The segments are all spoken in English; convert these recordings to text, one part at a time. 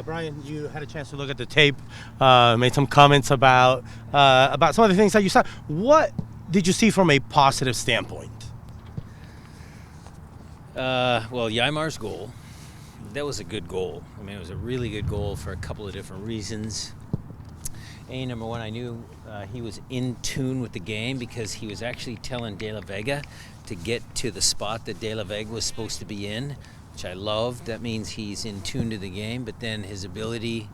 Brian, you had a chance to look at the tape, made some comments about some of the things that you saw. What did you see from a positive standpoint? Well, Yaimar's goal, that was a good goal. I mean, it was a really good goal for a couple of different reasons. Number one, I knew he was in tune with the game because he was actually telling De La Vega to get to the spot that De La Vega was supposed to be in, which I loved. That means he's in tune to the game, but then his ability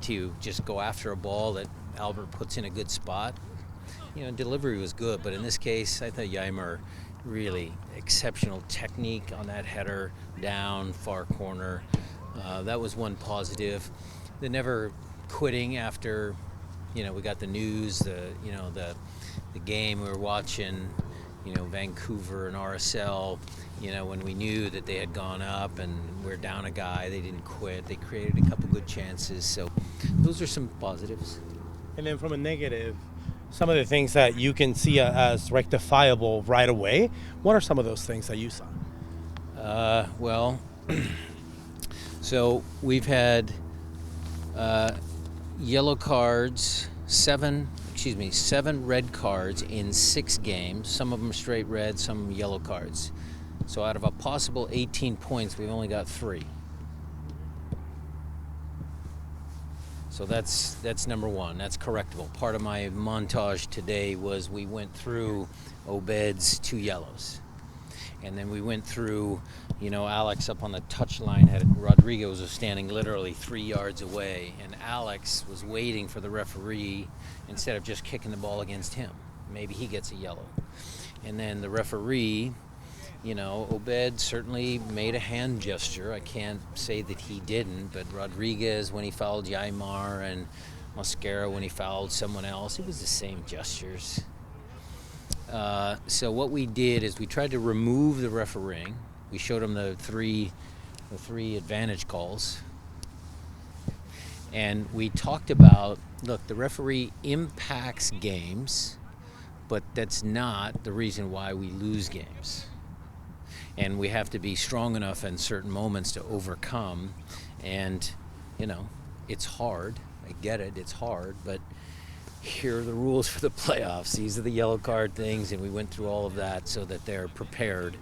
to just go after a ball that Albert puts in a good spot, delivery was good, but in this case, I thought Yaimar really exceptional technique on that header down far corner. That was one positive. The never quitting after, we got the news, the game we were watching, Vancouver and RSL, when we knew that they had gone up and we're down a guy, they didn't quit. They created a couple good chances. So those are some positives. And then from a negative, some of the things that you can see as rectifiable right away. What are some of those things that you saw? So we've had yellow cards, seven red cards in 6 games. Some of them straight red, some yellow cards. So out of a possible 18 points, we've only got 3. So that's number one. That's correctable. Part of my montage today was we went through Obed's 2 yellows. And then we went through, Alex up on the touchline Rodriguez was standing literally 3 yards away, and Alex was waiting for the referee instead of just kicking the ball against him. Maybe he gets a yellow. And then the referee, Obed certainly made a hand gesture. I can't say that he didn't, but Rodriguez when he fouled Yaimar and Mosquera when he fouled someone else, it was the same gestures. So what we did is we tried to remove the refereeing. We showed him the three advantage calls. And we talked about, look, the referee impacts games, but that's not the reason why we lose games. And we have to be strong enough in certain moments to overcome. And, it's hard. I get it, it's hard, but here are the rules for the playoffs. These are the yellow card things, and we went through all of that so that they're prepared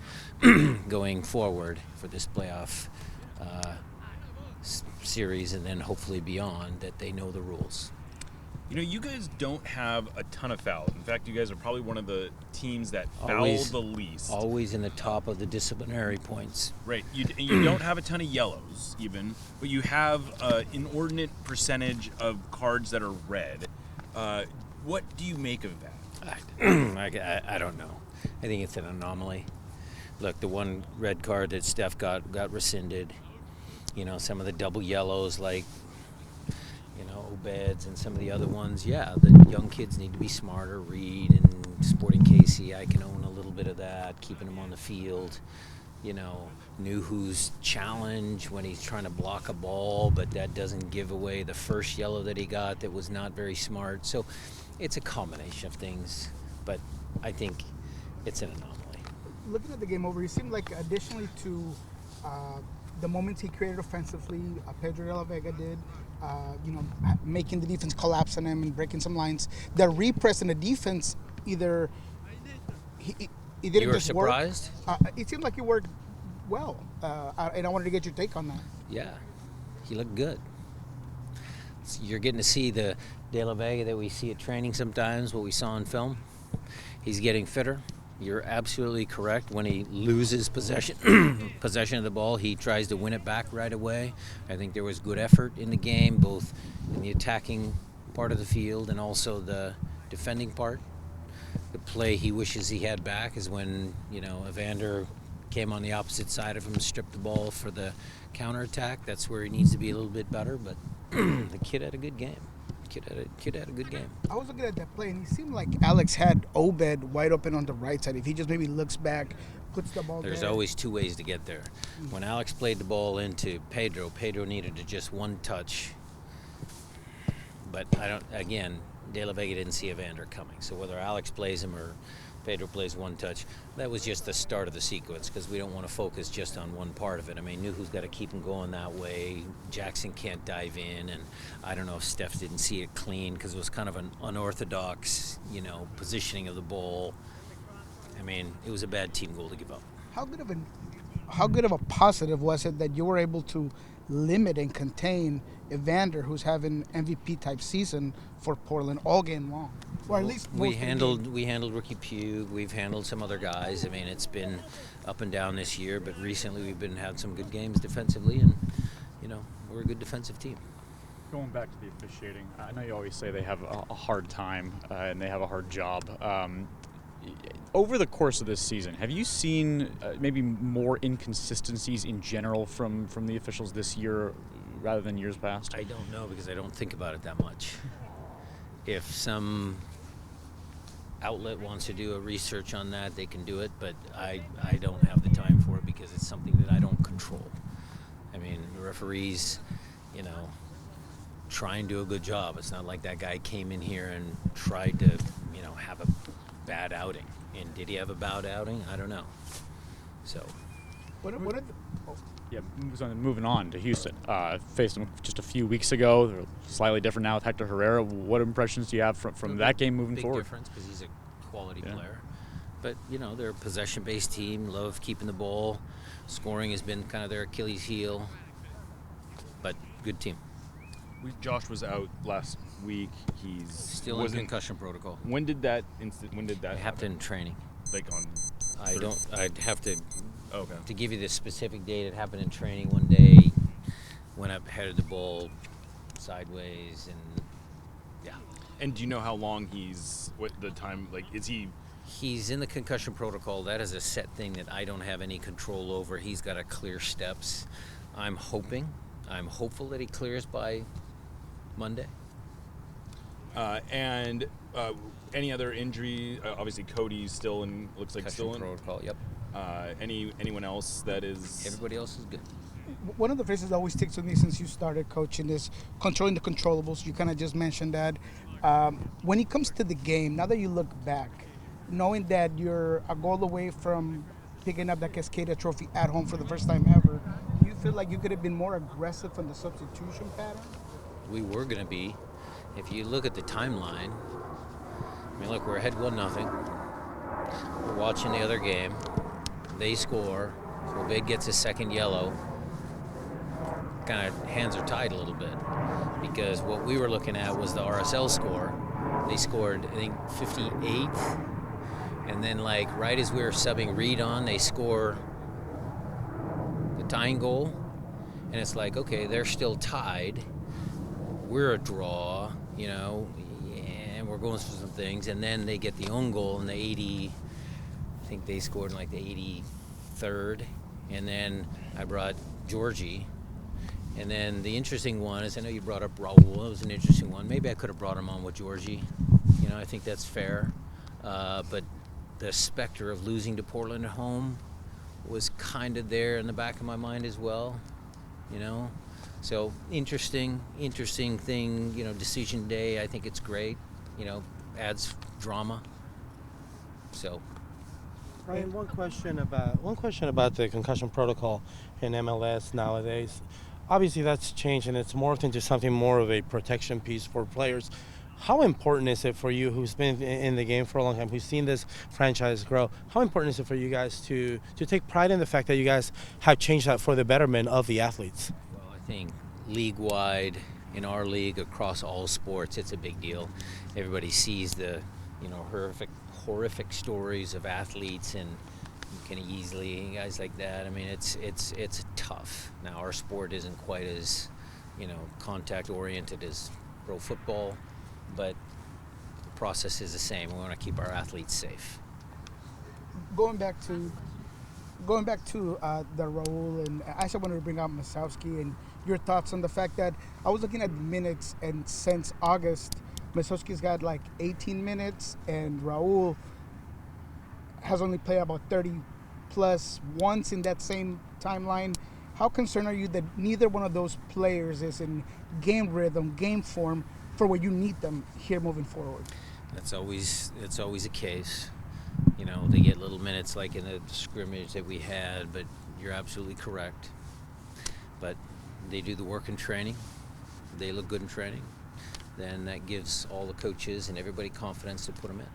going forward for this playoff series and then hopefully beyond, that they know the rules. You guys don't have a ton of fouls. In fact, you guys are probably one of the teams that foul the least. Always in the top of the disciplinary points. Right. You don't have a ton of yellows, even, but you have an inordinate percentage of cards that are red. What do you make of that? I don't know. I think it's an anomaly. Look, the one red card that Steph got rescinded. Some of the double yellows, like Obeds and some of the other ones. Yeah, the young kids need to be smarter. Reed and Sporting Casey, I can own a little bit of that. Keeping them on the field. Knew who's challenge when he's trying to block a ball, but that doesn't give away the first yellow that he got that was not very smart. So it's a combination of things, but I think it's an anomaly. Looking at the game over, he seemed like additionally to the moments he created offensively, Pedro de la Vega did, making the defense collapse on him and breaking some lines. The repress and the defense either it didn't You were just surprised? work. It seemed like it worked well, and I wanted to get your take on that. Yeah, he looked good. So you're getting to see the De La Vega that we see at training sometimes, what we saw in film. He's getting fitter. You're absolutely correct. When he loses possession of the ball, he tries to win it back right away. I think there was good effort in the game, both in the attacking part of the field and also the defending part. The play he wishes he had back is when, Evander came on the opposite side of him, stripped the ball for the counterattack. That's where he needs to be a little bit better, but the kid had a good game. Kid had a good game. I was looking at that play, and he seemed like Alex had Obed wide open on the right side. If he just maybe looks back, puts the ball There's there. always 2 ways to get there. When Alex played the ball into Pedro needed to just one touch. But De La Vega didn't see Evander coming. So whether Alex plays him or Pedro plays one touch. That was just the start of the sequence because we don't want to focus just on one part of it. I mean, Nuhu's got to keep him going that way. Jackson can't dive in, and I don't know if Steph didn't see it clean because it was kind of an unorthodox, positioning of the ball. I mean, it was a bad team goal to give up. How good of a positive was it that you were able to limit and contain Evander, who's having MVP type season for Portland all game long, or at least we handled Ricky Pugh. We've handled some other guys. I mean, it's been up and down this year, but recently we've had some good games defensively, and we're a good defensive team. Going back to the officiating, I know you always say they have a hard time and they have a hard job. Over the course of this season, have you seen maybe more inconsistencies in general from the officials this year rather than years past? I don't know because I don't think about it that much. If some outlet wants to do a research on that, they can do it, but I don't have the time for it because it's something that I don't control. I mean, the referees, try and do a good job. It's not like that guy came in here and tried to, have a bad outing. And did he have a bad outing? I don't know. So. Moving on to Houston. Faced them just a few weeks ago. They're slightly different now with Hector Herrera. What impressions do you have from that game moving forward? Big difference because he's a quality player. But, they're a possession-based team, love keeping the ball. Scoring has been kind of their Achilles heel. But good team. Josh was out last week. He's still in concussion protocol. When did that It happened in training. Like on. I'd have to. Okay. To give you the specific date, it happened in training one day. Went up, headed the ball sideways, and yeah. And do you know how long what the time? Like, is he? He's in the concussion protocol. That is a set thing that I don't have any control over. He's got to clear steps. I'm hopeful that he clears by Monday. And any other injury? Obviously, Cody's still in. Looks like Concussion still in protocol. Yep. Anyone else that is? Everybody else is good. One of the phrases that always sticks with me since you started coaching is controlling the controllables. You kind of just mentioned that. When it comes to the game, now that you look back, knowing that you're a goal away from picking up that Cascada Trophy at home for the first time ever, do you feel like you could have been more aggressive on the substitution pattern? We were going to be. If you look at the timeline, look, we're ahead 1-0. We're watching the other game. They score. Obed gets his second yellow. Kind of hands are tied a little bit because what we were looking at was the RSL score. They scored, I think, 58th. And then, right as we were subbing Reed on, they score the tying goal. And it's like, okay, they're still tied. We're a draw, and we're going through some things. And then they get the own goal in the 80, I think they scored in the 83rd. And then I brought Georgie. And then the interesting one is, I know you brought up Raul. It was an interesting one. Maybe I could have brought him on with Georgie. I think that's fair. But the specter of losing to Portland at home was kind of there in the back of my mind as well, So interesting thing, decision day. I think it's great, adds drama. So. Ryan, one question about the concussion protocol in MLS nowadays. Obviously, that's changed and it's morphed into something more of a protection piece for players. How important is it for you, who's been in the game for a long time, who's seen this franchise grow? How important is it for you guys to take pride in the fact that you guys have changed that for the betterment of the athletes? Well, I think league-wide, in our league, across all sports, it's a big deal. Everybody sees the, horrific stories of athletes and Kenny Easley, guys like that. It's tough. Now, our sport isn't quite as, contact-oriented as pro football. But the process is the same. We want to keep our athletes safe. Going back to the Raul, and I also wanted to bring up Masowski and your thoughts on the fact that I was looking at minutes, and since August, Masowski's got 18 minutes, and Raul has only played about 30 plus once in that same timeline. How concerned are you that neither one of those players is in game rhythm, game form, for where you need them here moving forward? It's always a case. You know, they get little minutes like in the scrimmage that we had, but you're absolutely correct. But they do the work in training. They look good in training. Then that gives all the coaches and everybody confidence to put them in.